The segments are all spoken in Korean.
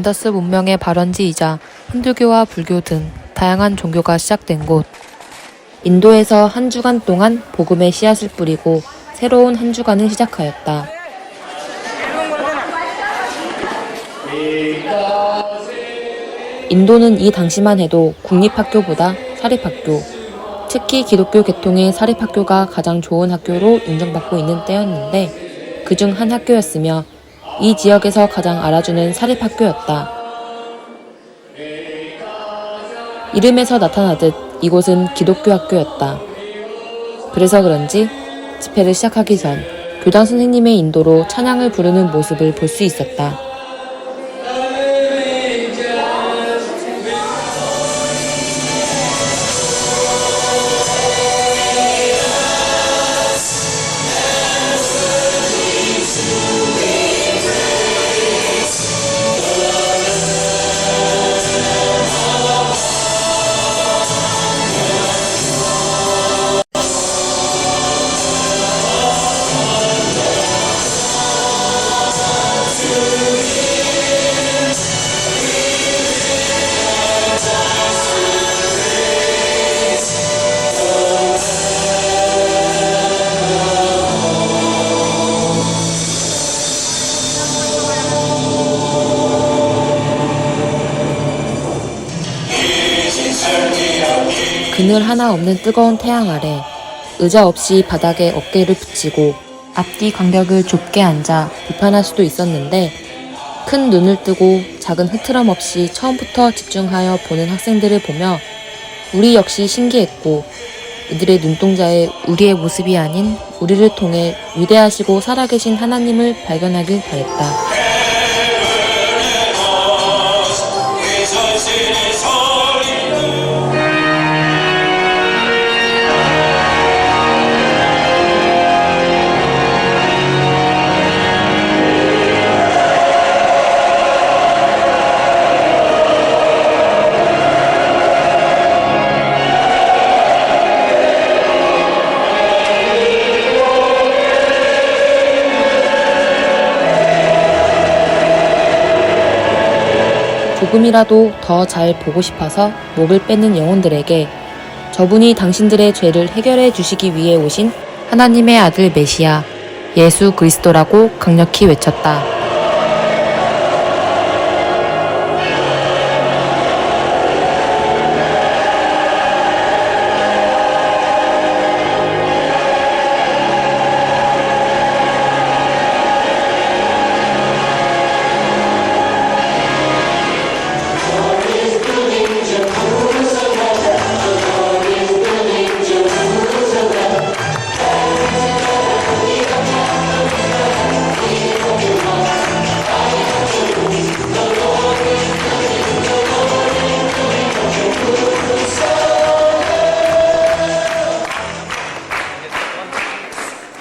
인더스 문명의 발원지이자 힌두교와 불교 등 다양한 종교가 시작된 곳. 인도에서 한 주간 동안 복음의 씨앗을 뿌리고 새로운 한 주간을 시작하였다. 인도는 이 당시만 해도 국립학교보다 사립학교, 특히 기독교 계통의 사립학교가 가장 좋은 학교로 인정받고 있는 때였는데 그중 한 학교였으며 이 지역에서 가장 알아주는 사립학교였다. 이름에서 나타나듯 이곳은 기독교 학교였다. 그래서 그런지 집회를 시작하기 전 교장 선생님의 인도로 찬양을 부르는 모습을 볼 수 있었다. 그늘 하나 없는 뜨거운 태양 아래 의자 없이 바닥에 어깨를 붙이고 앞뒤 간격을 좁게 앉아 비판할 수도 있었는데 큰 눈을 뜨고 작은 흐트럼 없이 처음부터 집중하여 보는 학생들을 보며 우리 역시 신기했고 이들의 눈동자에 우리의 모습이 아닌 우리를 통해 위대하시고 살아계신 하나님을 발견하길 바랬다. 조금이라도 더 잘 보고 싶어서 목을 빼는 영혼들에게 저분이 당신들의 죄를 해결해 주시기 위해 오신 하나님의 아들 메시아 예수 그리스도라고 강력히 외쳤다.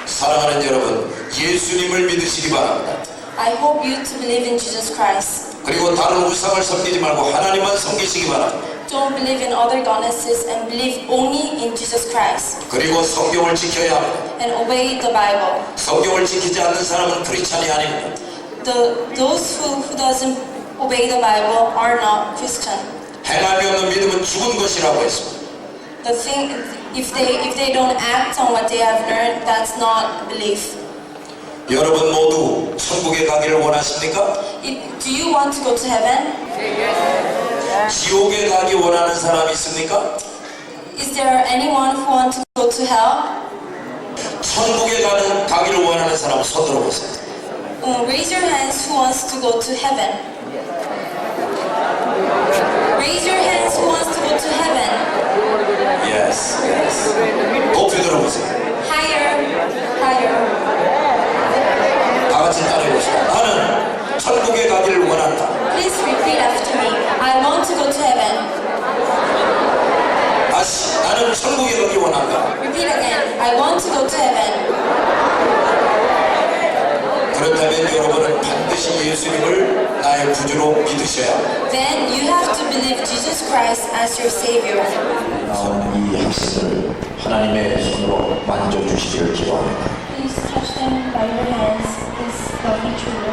사랑하는 여러분, 예수님을 믿으시기 바랍니다. I hope you to believe in Jesus Christ. 그리고 다른 우상을 섬기지 말고 하나님만 섬기시기 바랍니다. Don't believe in other goddesses and believe only in Jesus Christ. 그리고 성경을 지켜야 합니다. And obey the Bible. 성경을 지키지 않는 사람은 크리스찬이 아닙니다. Those who doesn't obey the Bible are not Christian. 행함이 없는 믿음은 죽은 것이라고 했습니다. The thing, if they don't act on what they have learned, that's not belief. 여러분 모두 천국에 가기를 원하십니까? Do you want to go to heaven? 지옥에 가기 원하는 사람이 있습니까? Is there anyone who wants to go to hell? 천국에 가기를 원하는 사람 손 들어보세요. Raise your hands who wants to go to heaven. Raise your hands who wants to go to heaven. Yes, yes. 높이 들어보세요. Higher. 다 같이 따라해보세요. 나는 천국에 가기를 원한다. Please repeat after me. I want to go to heaven. 다시, 나는 천국에 가기 원한다. Repeat again. I want to go to heaven. 그렇다면 여러분은 반드시 예수님을 나의 구주로 믿으셔야 합니다. Then you have to believe Jesus Christ as your Savior. 나온 이 학생을 하나님의 손으로 만져주시기를 기도합니다. Please touch them by your hands, these lovely children.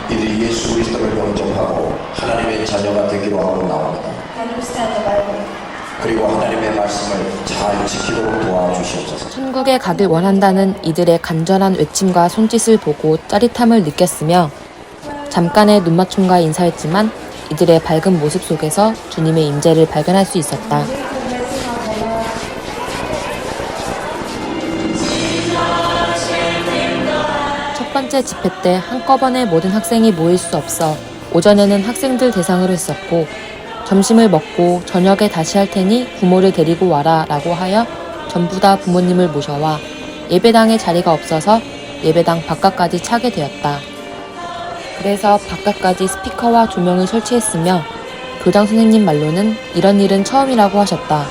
이들이 예수 그리스도를 영접하고 하나님의 자녀가 되기로 하고 나옵니다. Understand the Bible. 그리고 하나님의 말씀을 잘 지키도록 도와주시옵소서. 천국에 가길 원한다는 이들의 간절한 외침과 손짓을 보고 짜릿함을 느꼈으며 잠깐의 눈맞춤과 인사였지만 이들의 밝은 모습 속에서 주님의 임재를 발견할 수 있었다. 첫 번째 집회 때 한꺼번에 모든 학생이 모일 수 없어 오전에는 학생들 대상으로 했었고 점심을 먹고 저녁에 다시 할 테니 부모를 데리고 와라 라고 하여 전부 다 부모님을 모셔와 예배당에 자리가 없어서 예배당 바깥까지 차게 되었다. 그래서 바깥까지 스피커와 조명을 설치했으며 교장 선생님 말로는 이런 일은 처음이라고 하셨다.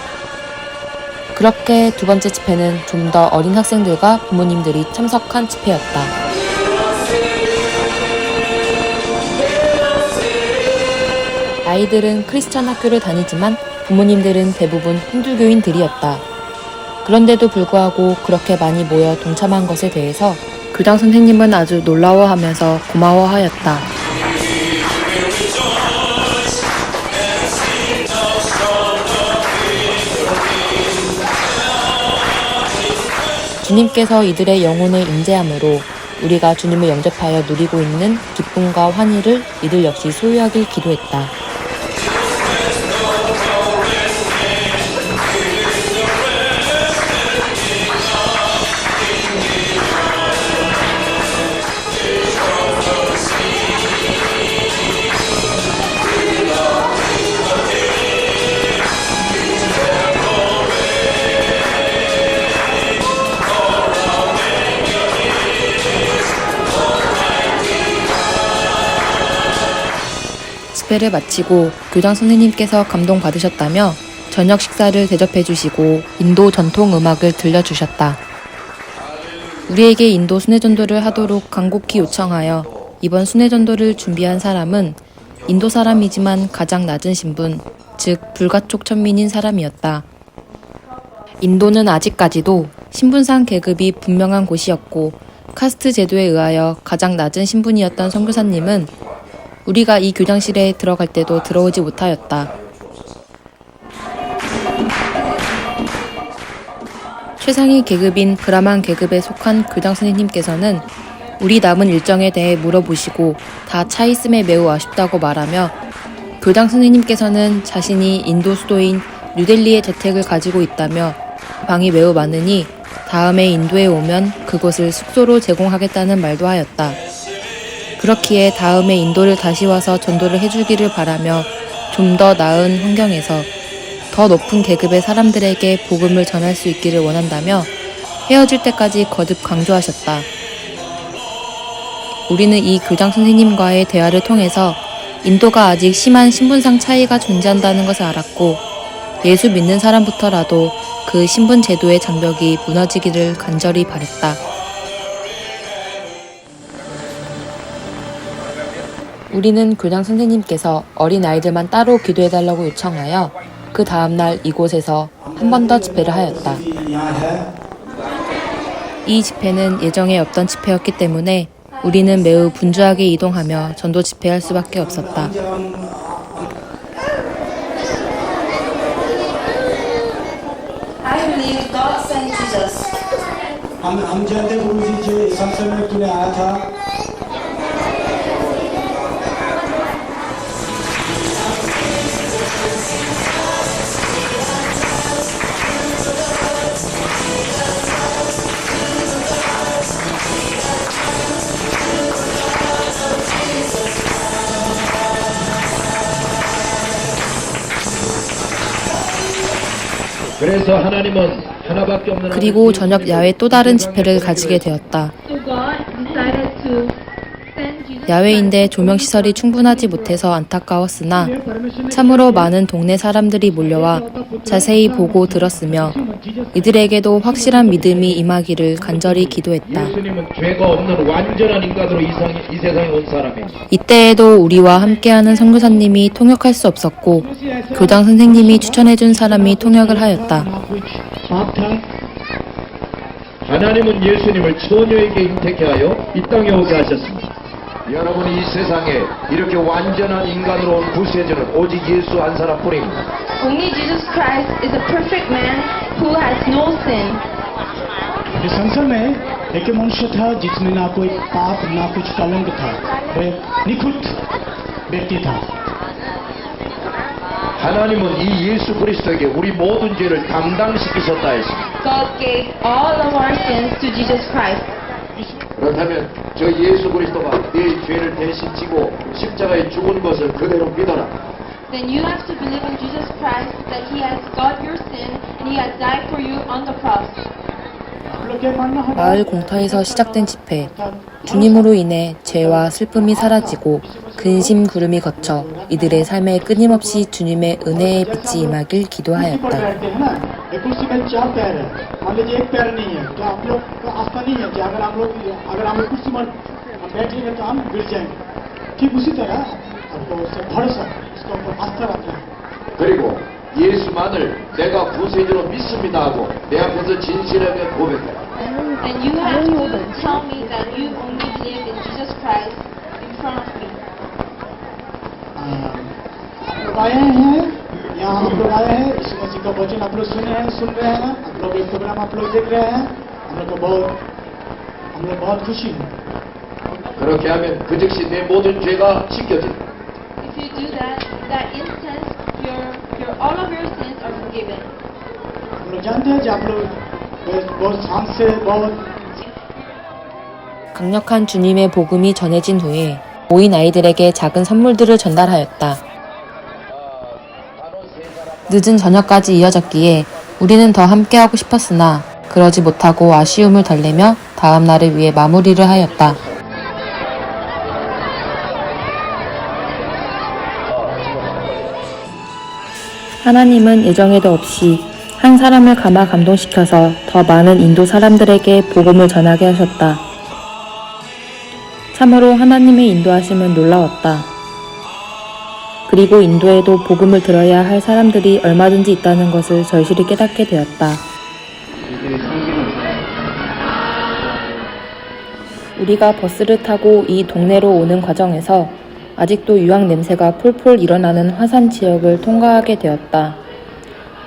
그렇게 두 번째 집회는 좀 더 어린 학생들과 부모님들이 참석한 집회였다. 아이들은 크리스천 학교를 다니지만 부모님들은 대부분 힌두교인들이었다. 그런데도 불구하고 그렇게 많이 모여 동참한 것에 대해서 교장 선생님은 아주 놀라워하면서 고마워하였다. 주님께서 이들의 영혼에 임재함으로 우리가 주님을 영접하여 누리고 있는 기쁨과 환희를 이들 역시 소유하길 기도했다. 집회를 마치고 교장 선생님께서 감동받으셨다며 저녁 식사를 대접해 주시고 인도 전통 음악을 들려주셨다. 우리에게 인도 순회전도를 하도록 간곡히 요청하여 이번 순회전도를 준비한 사람은 인도 사람이지만 가장 낮은 신분, 즉 불가촉 천민인 사람이었다. 인도는 아직까지도 신분상 계급이 분명한 곳이었고 카스트 제도에 의하여 가장 낮은 신분이었던 선교사님은 우리가 이 교장실에 들어갈 때도 들어오지 못하였다. 최상위 계급인 브라만 계급에 속한 교장 선생님께서는 우리 남은 일정에 대해 물어보시고 다 차 있음에 매우 아쉽다고 말하며 교장 선생님께서는 자신이 인도 수도인 뉴델리의 저택을 가지고 있다며 방이 매우 많으니 다음에 인도에 오면 그곳을 숙소로 제공하겠다는 말도 하였다. 그렇기에 다음에 인도를 다시 와서 전도를 해주기를 바라며 좀 더 나은 환경에서 더 높은 계급의 사람들에게 복음을 전할 수 있기를 원한다며 헤어질 때까지 거듭 강조하셨다. 우리는 이 교장 선생님과의 대화를 통해서 인도가 아직 심한 신분상 차이가 존재한다는 것을 알았고 예수 믿는 사람부터라도 그 신분 제도의 장벽이 무너지기를 간절히 바랬다. 우리는 교장 선생님께서 어린 아이들만 따로 기도해달라고 요청하여 그 다음날 이곳에서 한 번 더 집회를 하였다. 이 집회는 예정에 없던 집회였기 때문에 우리는 매우 분주하게 이동하며 전도 집회할 수밖에 없었다. I believe God sent Jesus. हम जानते हैं गुरु जी जो संसद में तूने आया था 그래서 하나님은 하나밖에 없는 그리고 저녁 야외 또 다른 집회를 가지게 되었다. 야외인데 조명시설이 충분하지 못해서 안타까웠으나 참으로 많은 동네 사람들이 몰려와 자세히 보고 들었으며 이들에게도 확실한 믿음이 임하기를 간절히 기도했다. 예수님은 죄가 없는 완전한 인간으로 이 세상에 온 사람이에요. 이때에도 우리와 함께하는 선교사님이 통역할 수 없었고 교장 선생님이 추천해준 사람이 통역을 하였다. 하나님은 예수님을 처녀에게 잉태케 하여 이 땅에 오게 하셨습니다. 여러분이 이 세상에 이렇게 완전한 인간으로 온 구세주는 오직 예수 한 사람뿐입니다. Only Jesus Christ is a perfect man who has no sin. इस संसार में एक मनुष्य था जिसमें ना कोई पाप ना कुछ कलंक था, वह निखुत व्यक्ति था। 하나님은 이 예수 그리스도에게 우리 모든 죄를 감당시키셨다 했습니다. God gave all of our sins to Jesus Christ. 그렇다면 저 예수 그리스도가 네 죄를 대신 지고 십자가에 죽은 것을 그대로 믿어라. Then you have to believe in Jesus Christ that He has got your sin and He has died for you on the cross. आप लोग क्या मानना है? 마을 공터에서 시작된 집회. 주님으로 인해 죄와 슬픔이 사라지고 근심 구름이 걷혀 이들의 삶에 끊임없이 주님의 은혜의 빛이 임하길 기도하였다. रहते हैं ना, एक कुर्सी में 4 पैर है, मान लीजिए 1 पैर नहीं है, तो आप लोग को आस्था नहीं है कि अगर हम लोग कुर्सी पर बैठेंगे तो हम गिर जाएंगे। ठीक उसी तरह आपको उससे भरोसा, उसके ऊपर आस्था रखना है। 그리고 예수만을 내가 구세주로 믿습니다 하고 내 앞에서 진실하게 고백해라. And you have to tell me that you only believe in Jesus Christ in front of me. आप लोग आए हैं, यहाँ हम लोग आए हैं, यीशु मसीह का वचन आप लोग सुन रहे हैं, आप लोग एक प्रोग्राम आप लोग देख रहे हैं, हम लोग बहुत खुशी है। 그렇게 하면 그 즉시 내 모든 죄가 씻겨진다. If you do that, that instant, all of your sins are forgiven. हम लोग जानते हैं कि आप लोग बहुत शांत से बहुत 강력한 주님의 복음이 전해진 후에 모인 아이들에게 작은 선물들을 전달하였다. 늦은 저녁까지 이어졌기에 우리는 더 함께하고 싶었으나 그러지 못하고 아쉬움을 달래며 다음 날을 위해 마무리를 하였다. 하나님은 예정에도 없이 한 사람을 감화 감동시켜서 더 많은 인도 사람들에게 복음을 전하게 하셨다. 참으로 하나님의 인도하심은 놀라웠다. 그리고 인도에도 복음을 들어야 할 사람들이 얼마든지 있다는 것을 절실히 깨닫게 되었다. 우리가 버스를 타고 이 동네로 오는 과정에서 아직도 유황 냄새가 폴폴 일어나는 화산 지역을 통과하게 되었다.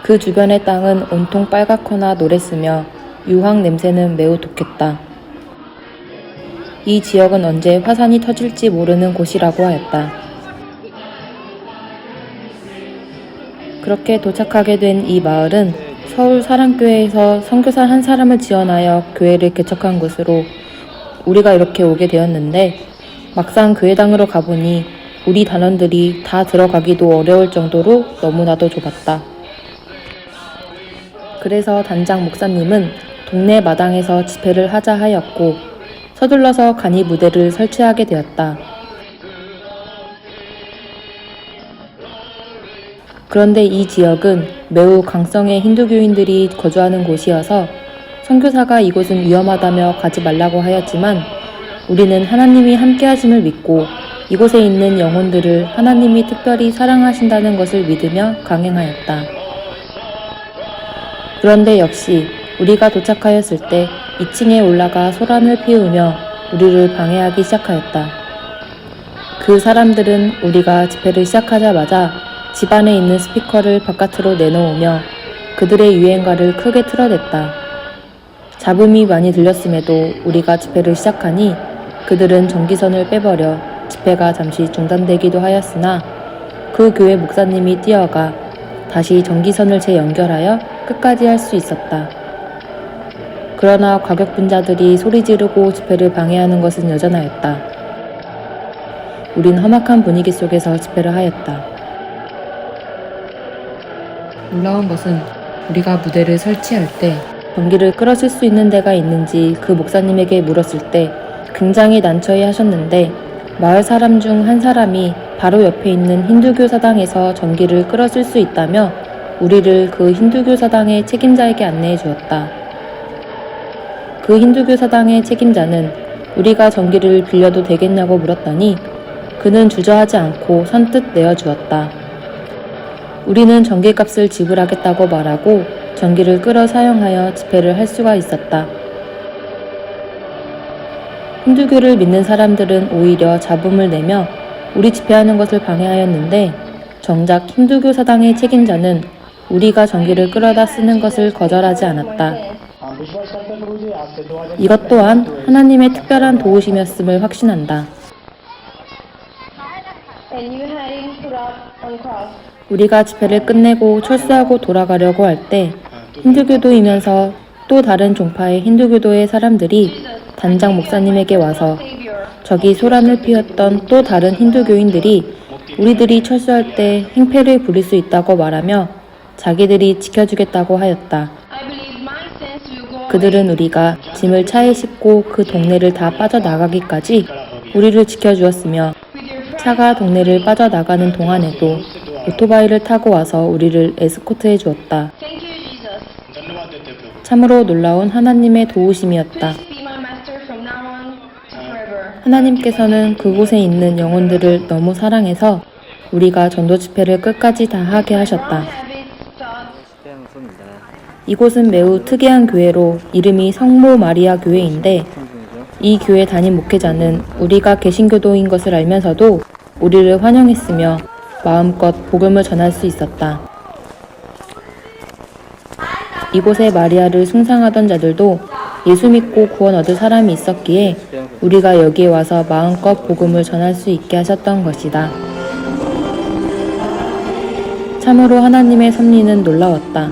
그 주변의 땅은 온통 빨갛거나 노랬으며 유황 냄새는 매우 독했다. 이 지역은 언제 화산이 터질지 모르는 곳이라고 하였다. 그렇게 도착하게 된 이 마을은 서울 사랑교회에서 선교사 한 사람을 지원하여 교회를 개척한 곳으로 우리가 이렇게 오게 되었는데 막상 교회당으로 가보니 우리 단원들이 다 들어가기도 어려울 정도로 너무나도 좁았다. 그래서 단장 목사님은 동네 마당에서 집회를 하자 하였고 서둘러서 간이 무대를 설치하게 되었다. 그런데 이 지역은 매우 강성의 힌두교인들이 거주하는 곳이어서 선교사가 이곳은 위험하다며 가지 말라고 하였지만 우리는 하나님이 함께하심을 믿고 이곳에 있는 영혼들을 하나님이 특별히 사랑하신다는 것을 믿으며 강행하였다. 그런데 역시 우리가 도착하였을 때 2층에 올라가 소란을 피우며 우리를 방해하기 시작하였다. 그 사람들은 우리가 집회를 시작하자마자 집 안에 있는 스피커를 바깥으로 내놓으며 그들의 유행가를 크게 틀어댔다. 잡음이 많이 들렸음에도 우리가 집회를 시작하니 그들은 전기선을 빼버려 집회가 잠시 중단되기도 하였으나 그 교회 목사님이 뛰어가 다시 전기선을 재연결하여 끝까지 할 수 있었다. 그러나 과격분자들이 소리 지르고 집회를 방해하는 것은 여전하였다. 우린 험악한 분위기 속에서 집회를 하였다. 놀라운 것은 우리가 무대를 설치할 때 전기를 끌어쓸 수 있는 데가 있는지 그 목사님에게 물었을 때 굉장히 난처해 하셨는데 마을 사람 중 한 사람이 바로 옆에 있는 힌두교 사당에서 전기를 끌어쓸 수 있다며 우리를 그 힌두교 사당의 책임자에게 안내해 주었다. 그 힌두교 사당의 책임자는 우리가 전기를 빌려도 되겠냐고 물었더니 그는 주저하지 않고 선뜻 내어주었다. 우리는 전기값을 지불하겠다고 말하고 전기를 끌어 사용하여 집회를 할 수가 있었다. 힌두교를 믿는 사람들은 오히려 잡음을 내며 우리 집회하는 것을 방해하였는데 정작 힌두교 사당의 책임자는 우리가 전기를 끌어다 쓰는 것을 거절하지 않았다. हाँ विश्वास करते हैं प्रभु जी आपसे 2000 이것 또한 하나님의 특별한 도우심이었음을 확신한다. And you had him put up on cross. 우리가 집회를 끝내고 철수하고 돌아가려고 할 때 힌두교도이면서 또 다른 종파의 힌두교도의 사람들이 단장 목사님에게 와서 Savior. 저기 소란을 피웠던 또 다른 힌두교인들이 우리들이 철수할 때 행패를 부릴 수 있다고 말하며 자기들이 지켜주겠다고 하였다. I believe my sins will go away. 그들은 우리가 짐을 차에 싣고 그 동네를 다 빠져나가기까지 우리를 지켜주었으며 With your 차가 동네를 빠져나가는 동안에도 오토바이를 타고 와서 우리를 에스코트해 주었다. Thank you, Jesus. धन्यवाद देते हैं प्रभु 참으로 놀라운 하나님의 도우심이었다. Please be my master from now on to forever. 하나님께서는 그곳에 있는 영혼들을 너무 사랑해서 우리가 전도 집회를 끝까지 다 하게 하셨다. Habits, thoughts. 이곳은 매우 특이한 교회로 이름이 성모 마리아 교회인데 이 교회 담임 목회자는 우리가 개신교도인 것을 알면서도 우리를 환영했으며 마음껏 복음을 전할 수 있었다. 이곳에 마리아를 숭상하던 자들도 예수 믿고 구원 얻을 사람이 있었기에 우리가 여기에 와서 마음껏 복음을 전할 수 있게 하셨던 것이다. 참으로 하나님의 섭리는 놀라웠다.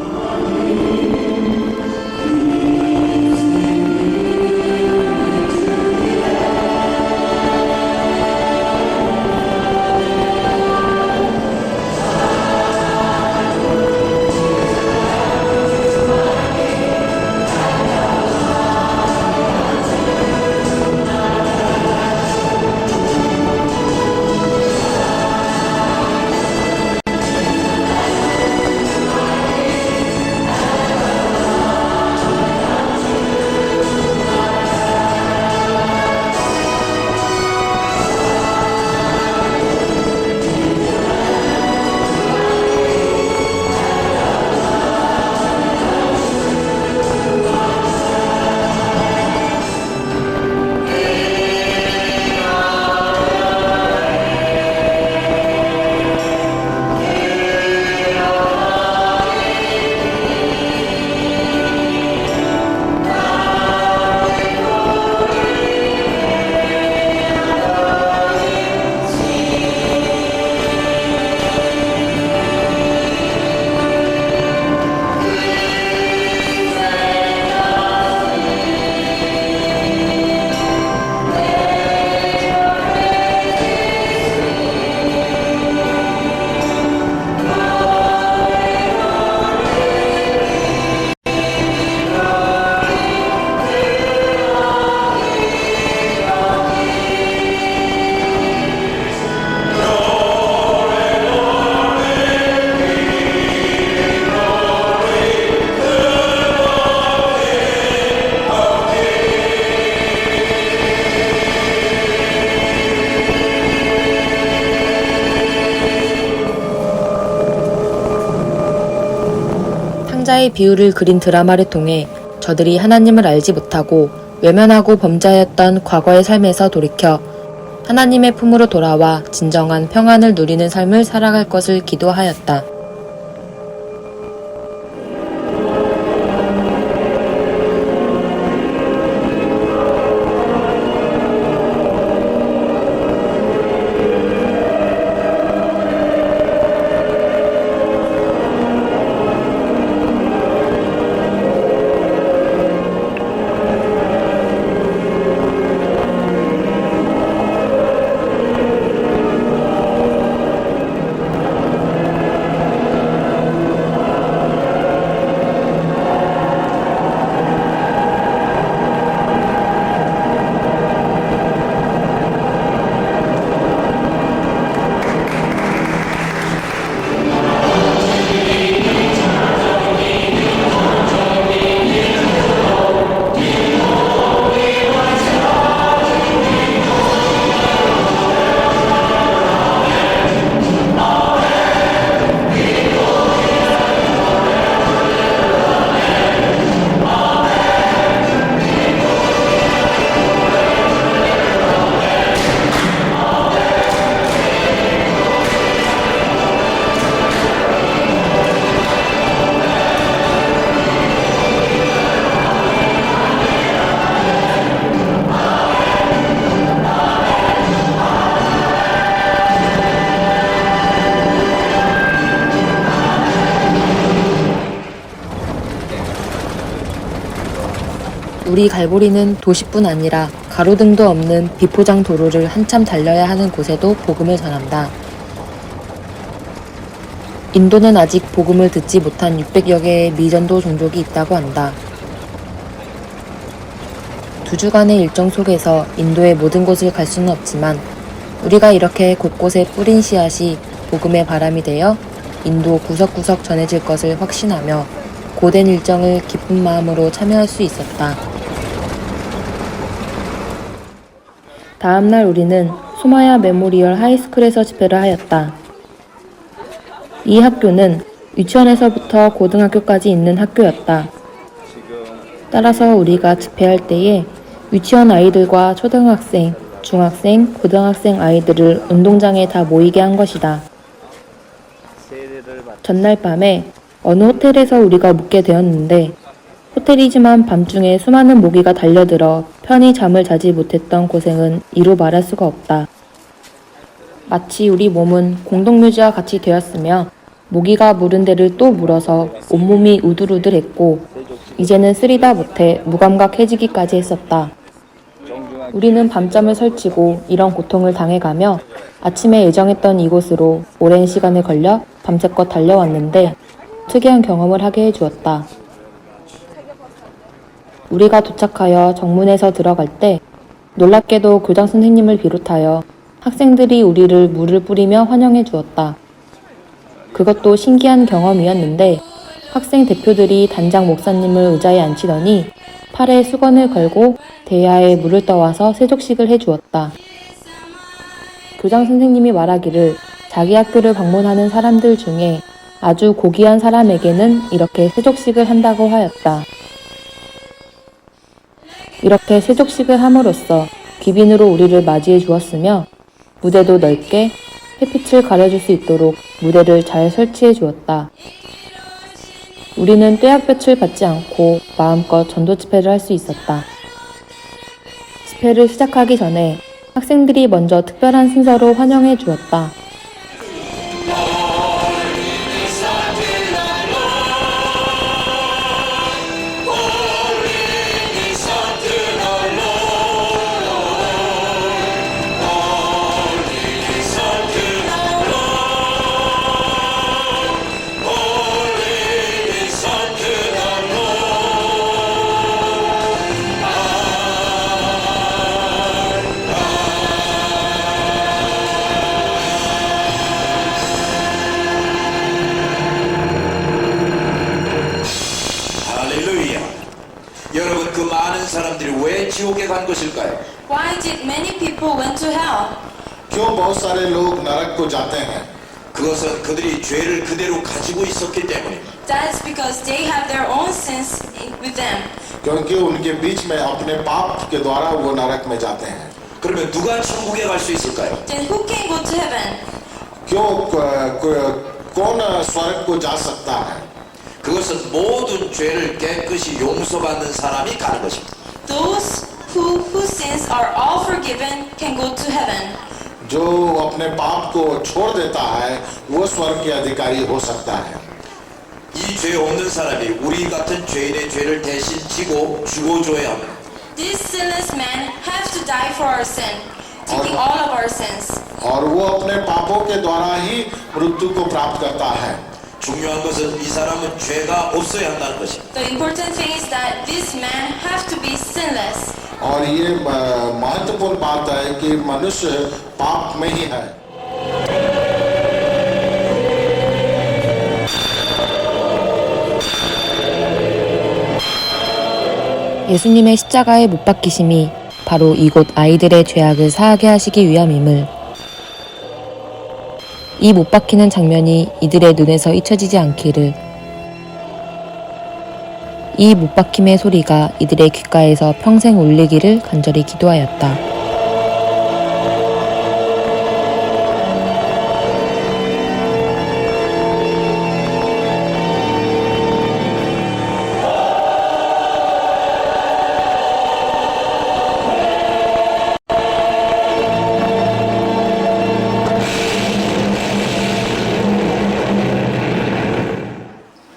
탕자의 비유를 그린 드라마를 통해 저들이 하나님을 알지 못하고 외면하고 범죄하였던 과거의 삶에서 돌이켜 하나님의 품으로 돌아와 진정한 평안을 누리는 삶을 살아갈 것을 기도하였다. 우리 갈보리는 도시뿐 아니라 가로등도 없는 비포장 도로를 한참 달려야 하는 곳에도 복음을 전한다. 인도는 아직 복음을 듣지 못한 600여 개의 미전도 종족이 있다고 한다. 2주간의 일정 속에서 인도의 모든 곳을 갈 수는 없지만 우리가 이렇게 곳곳에 뿌린 씨앗이 복음의 바람이 되어 인도 구석구석 전해질 것을 확신하며 고된 일정을 기쁜 마음으로 참여할 수 있었다. 다음날 우리는 소마야 메모리얼 하이스쿨에서 집회를 하였다. 이 학교는 유치원에서부터 고등학교까지 있는 학교였다. 따라서 우리가 집회할 때에 유치원 아이들과 초등학생, 중학생, 고등학생 아이들을 운동장에 다 모이게 한 것이다. 전날 밤에 어느 호텔에서 우리가 묵게 되었는데 호텔이지만 밤중에 수많은 모기가 달려들어 편히 잠을 자지 못했던 고생은 이루 말할 수가 없다. 마치 우리 몸은 공동묘지와 같이 되었으며 모기가 물은 데를 또 물어서 온몸이 우들우들했고 이제는 쓰리다 못해 무감각해지기까지 했었다. 우리는 밤잠을 설치고 이런 고통을 당해가며 아침에 예정했던 이곳으로 오랜 시간을 걸려 밤새껏 달려왔는데 특이한 경험을 하게 해주었다. 우리가 도착하여 정문에서 들어갈 때 놀랍게도 교장 선생님을 비롯하여 학생들이 우리를 물을 뿌리며 환영해 주었다. 그것도 신기한 경험이었는데 학생 대표들이 단장 목사님을 의자에 앉히더니 팔에 수건을 걸고 대야에 물을 떠와서 세족식을 해주었다. 교장 선생님이 말하기를 자기 학교를 방문하는 사람들 중에 아주 고귀한 사람에게는 이렇게 세족식을 한다고 하였다. 이렇게 세족식을 함으로써 귀빈으로 우리를 맞이해 주었으며 무대도 넓게 햇빛을 가려줄 수 있도록 무대를 잘 설치해 주었다. 우리는 떼약볕을 받지 않고 마음껏 전도 집회를 할 수 있었다. 집회를 시작하기 전에 학생들이 먼저 특별한 순서로 환영해 주었다. 여러분, 그 많은 사람들이 왜 지옥에 간 것일까요? Why did many people went to hell? क्यों बहुत सारे लोग नरक को जाते हैं? 그것은 그들이 죄를 그대로 가지고 있었기 때문입니다. That's because they have their own sins with them. क्योंकि उनके बीच में अपने पाप के द्वारा वो नरक में जाते हैं. 그러면 누가 천국에 갈 수 있을까요? Then who can go to heaven? कौन स्वर्ग को जा सकता है? 그것은 모든 죄를 깨끗이 용서받는 사람이 가는 것입니다. Those whose sins are all forgiven can go to heaven. जो अपने पाप को छोड़ देता है वो स्वर्ग के अधिकारी हो सकता है. 이 죄 없는 사람이 우리 같은 죄인의 죄를 대신 지고 죽어줘야 합니다. This sinless man has to die for our sin, taking all of our sins. और वो अपने पापों के द्वारा ही मृत्यु को प्राप्त करता है. 중요한 것은 이 사람은 죄가 없어야 한다는 것입니다. The important thing is that this man has to be sinless. और ये महत्वपूर्ण बात है कि मनुष्य पाप में ही है. 예수님의 십자가에 못 박히심이 바로 이곳 아이들의 죄악을 사하게 하시기 위함임을, 이 못 박히는 장면이 이들의 눈에서 잊혀지지 않기를, 이 못 박힘의 소리가 이들의 귓가에서 평생 울리기를 간절히 기도하였다.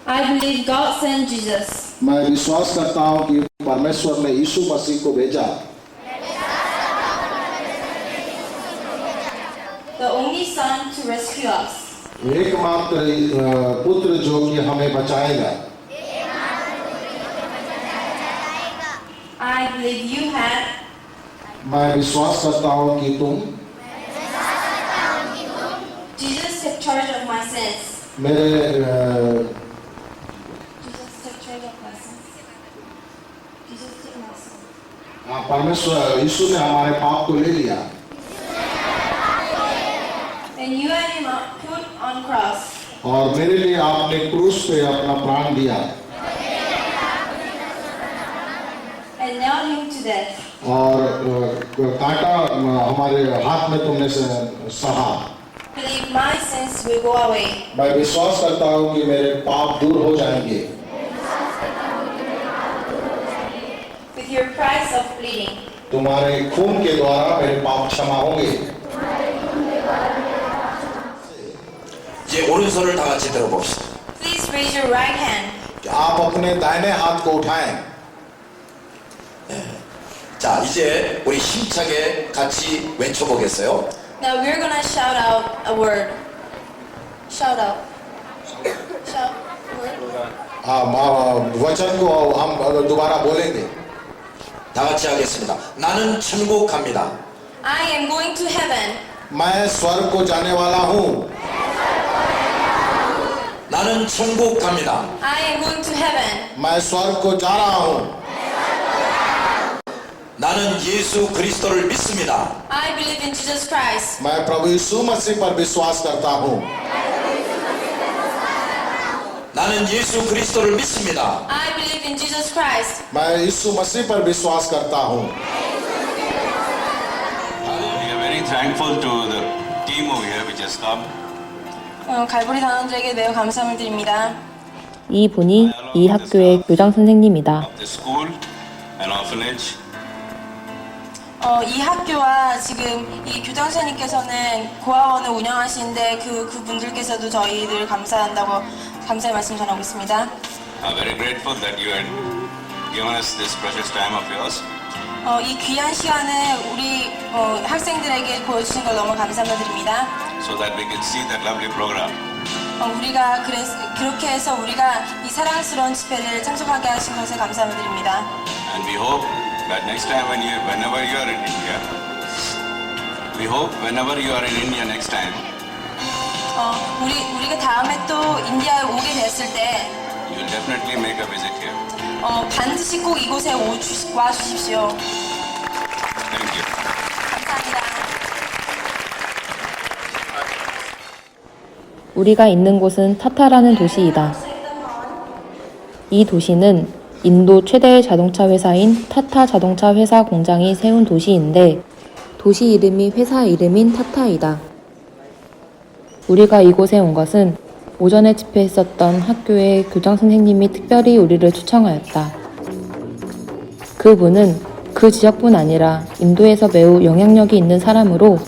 I believe God sent Jesus. मैं विश्वास करता हूँ कि परमेश्वर ने यीशु मसीह को भेजा, the only Son to rescue us. एकमात्र पुत्र जो कि हमें बचाएगा। I believe you have मैं विश्वास करता हूँ कि तुम Jesus took charge of my sins. मेरे Jesus took charge of my sins. Jesus took my sins. परमेश्वर यीशु ने हमारे पाप को ले लिया And you and him are put on cross. और मेरे लिए आपने क्रूस पे अपना प्राण दिया And nailed him to death. और कांटा हमारे हाथ में तुमने सहा। Believe my sins will go away. मैं विश्वास करता हूँ कि मेरे पाप दूर हो जाएंगे With your price of bleeding. तुम्हारे खून के द्वारा मेरे पाप क्षमा होंगे। 이제 오른손을 다 같이 들어봅시다. Please raise your right hand. आप अपने दाहिने हाथ को उठाएं। 자, 이제 우리 힘차게 같이 외쳐보겠어요. Now we're gonna shout out a word. Shout out. Shout word. वचन को हम दोबारा बोलेंगे। 다 같이 하겠습니다. 나는 천국 갑니다. I am going to heaven. मैं स्वर्ग को जाने वाला हूँ। 나는 천국 갑니다. I am going to heaven. मैं स्वर्ग को जा रहा हूँ। 나는 예수 그리스도를 믿습니다. I believe in Jesus Christ. मैं प्रभु यीशु मसीह पर विश्वास करता हूँ। 나는 예수 그리스도를 믿습니다. I believe in Jesus Christ. मैं यीशु मसीह पर विश्वास करता हूँ। We are very thankful to the team over here which has come. 갈보리 단원들에게 매우 감사함을 드립니다. 이분이 이 학교의 교장 선생님이다. Of the school and orphanage. 이 학교와 지금 이 교장선생님께서는 고아원을 운영하시는데 그분들께서도 저희들 감사한다고 감사의 말씀 전하고 있습니다. Very grateful that you had given us this precious time of yours. 이 귀한 시간을 우리 학생들에게 보여주신 걸 너무 감사함을 드립니다. So that we can see that lovely program. 우리가 그렇게 해서 우리가 이 사랑스러운 집회를 참석하게 하신 것에 감사함을 드립니다. And we hope that next time whenever you are in India, we hope whenever you are in India next time, 우리가 다음에 또 인디아에 오게 됐을 때 you will definitely make a visit here. 반드시 꼭 이곳에 와 주십시오. Thank you. 감사합니다. 우리가 있는 곳은 타타라는 도시이다. 이 도시는 인도 최대의 자동차 회사인 타타 자동차 회사 공장이 세운 도시인데 도시 이름이 회사 이름인 타타이다. 우리가 이곳에 온 것은 오전에 집회했었던 학교의 교장 선생님이 특별히 우리를 초청하였다. 그분은 그 지역뿐 아니라 인도에서 매우 영향력이 있는 사람으로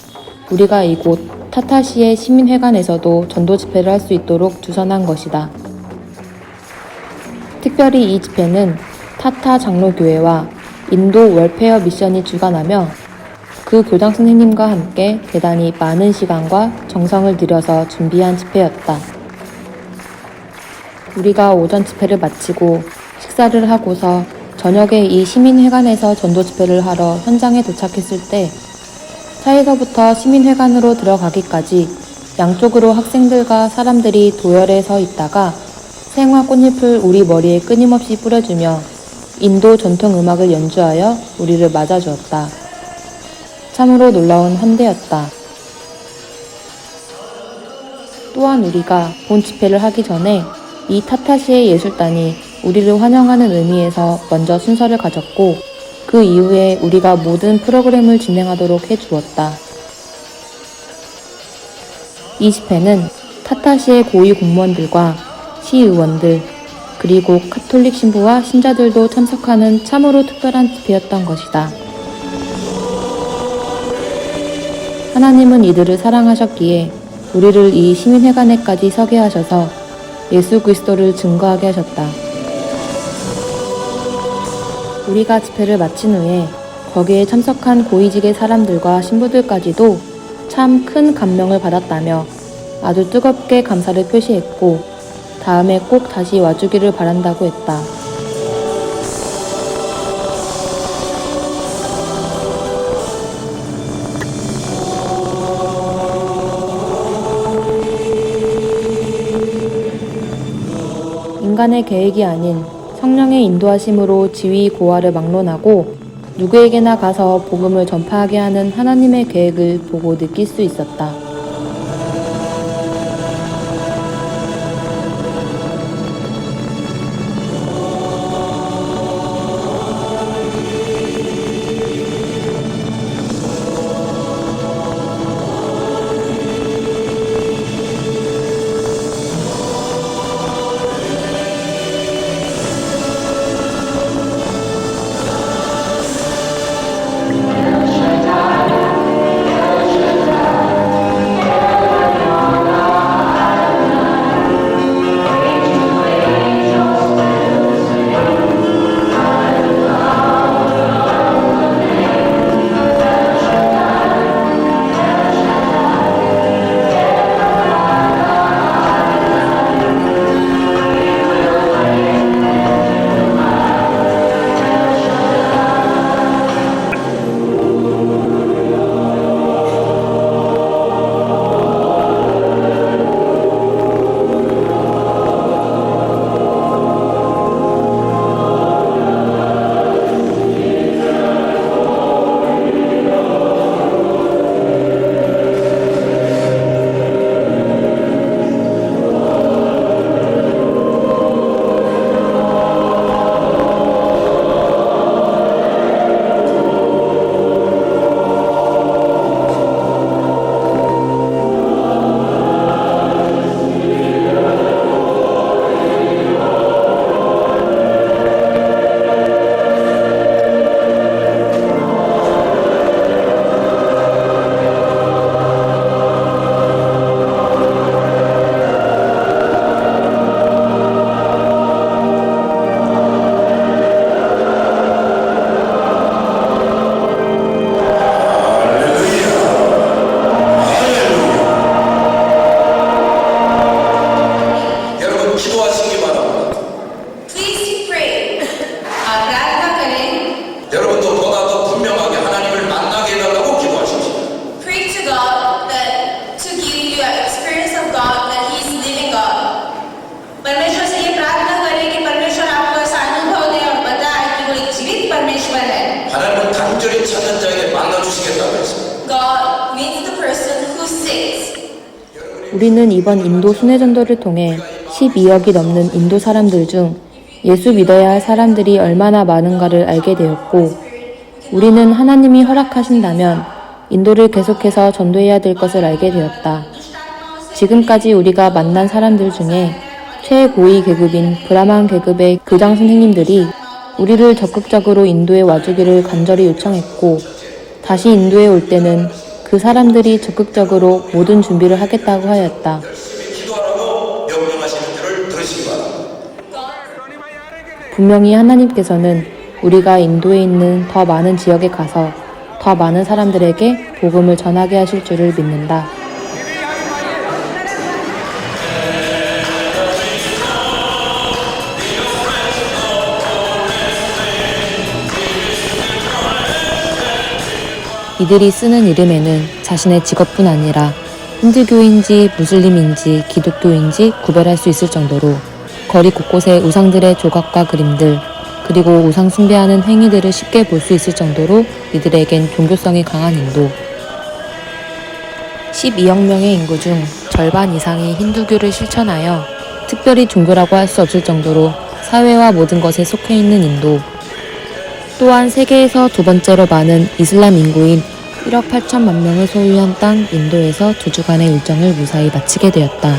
우리가 이곳 타타시의 시민회관에서도 전도 집회를 할 수 있도록 주선한 것이다. 특별히 이 집회는 타타 장로교회와 인도 웰페어 미션이 주관하며 그 교장 선생님과 함께 대단히 많은 시간과 정성을 들여서 준비한 집회였다. 우리가 오전 집회를 마치고 식사를 하고서 저녁에 이 시민회관에서 전도 집회를 하러 현장에 도착했을 때 차에서부터 시민회관으로 들어가기까지 양쪽으로 학생들과 사람들이 도열해 서 있다가 생화 꽃잎을 우리 머리에 끊임없이 뿌려주며 인도 전통 음악을 연주하여 우리를 맞아주었다. 참으로 놀라운 환대였다. 또한 우리가 본 집회를 하기 전에 이 타타시의 예술단이 우리를 환영하는 의미에서 먼저 순서를 가졌고 그 이후에 우리가 모든 프로그램을 진행하도록 해주었다. 이 집회는 타타시의 고위 공무원들과 시의원들 그리고 카톨릭 신부와 신자들도 참석하는 참으로 특별한 집회였던 것이다. 하나님은 이들을 사랑하셨기에 우리를 이 시민회관에까지 서게 하셔서 예수 그리스도를 증거하게 하셨다. 우리가 집회를 마친 후에 거기에 참석한 고위직의 사람들과 신부들까지도 참 큰 감명을 받았다며 아주 뜨겁게 감사를 표시했고 다음에 꼭 다시 와주기를 바란다고 했다. 인간의 계획이 아닌 성령의 인도하심으로 지위 고하를 막론하고 누구에게나 가서 복음을 전파하게 하는 하나님의 계획을 보고 느낄 수 있었다. 우리는 이번 인도 순회전도를 통해 12억이 넘는 인도 사람들 중 예수 믿어야 할 사람들이 얼마나 많은가를 알게 되었고, 우리는 하나님이 허락하신다면 인도를 계속해서 전도해야 될 것을 알게 되었다. 지금까지 우리가 만난 사람들 중에 최고위 계급인 브라만 계급의 교장 선생님들이 우리를 적극적으로 인도에 와주기를 간절히 요청했고, 다시 인도에 올 때는 그 사람들이 적극적으로 모든 준비를 하겠다고 하였다. 기도하라고 명령하시는 줄을 들으시기 바랍니다. 분명히 하나님께서는 우리가 인도에 있는 더 많은 지역에 가서 더 많은 사람들에게 복음을 전하게 하실 줄을 믿는다. 이들이 쓰는 이름에는 자신의 직업뿐 아니라 힌두교인지 무슬림인지 기독교인지 구별할 수 있을 정도로 거리 곳곳에 우상들의 조각과 그림들, 그리고 우상 숭배하는 행위들을 쉽게 볼 수 있을 정도로 이들에겐 종교성이 강한 인도. 12억 명의 인구 중 절반 이상이 힌두교를 실천하여 특별히 종교라고 할 수 없을 정도로 사회와 모든 것에 속해 있는 인도. 또한 세계에서 두 번째로 많은 이슬람 인구인 1억 8천만 명을 소유한 땅 인도에서 2주간의 일정을 무사히 마치게 되었다.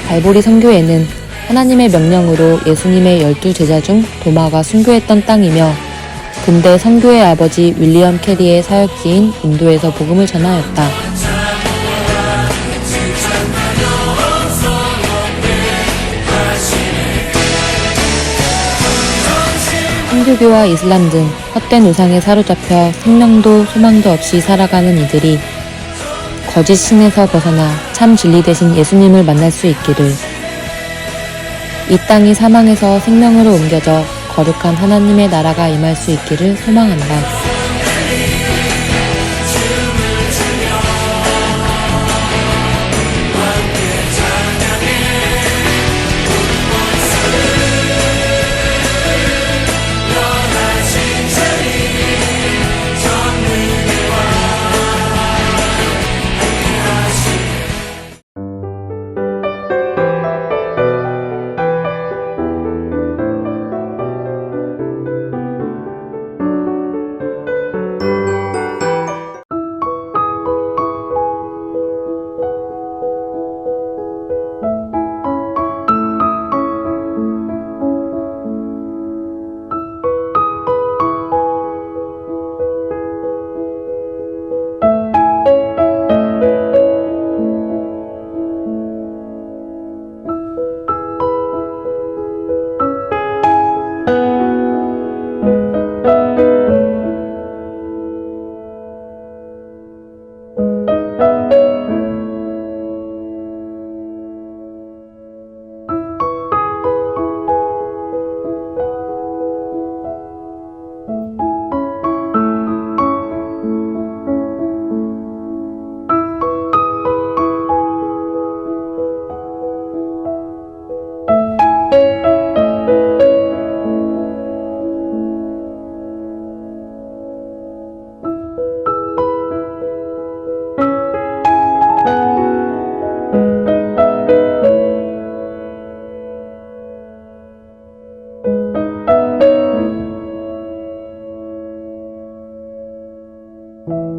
발보리 선교회는 하나님의 명령으로 예수님의 12제자 중 도마가 순교했던 땅이며 근대 선교의 아버지 윌리엄 캐리의 사역지인 인도에서 복음을 전하였다. 힌두교와 이슬람 등 헛된 우상에 사로잡혀 생명도 소망도 없이 살아가는 이들이 거짓 신에서 벗어나 참 진리 되신 예수님을 만날 수 있기를, 이 땅이 사망에서 생명으로 옮겨져 거룩한 하나님의 나라가 임할 수 있기를 소망한다. you.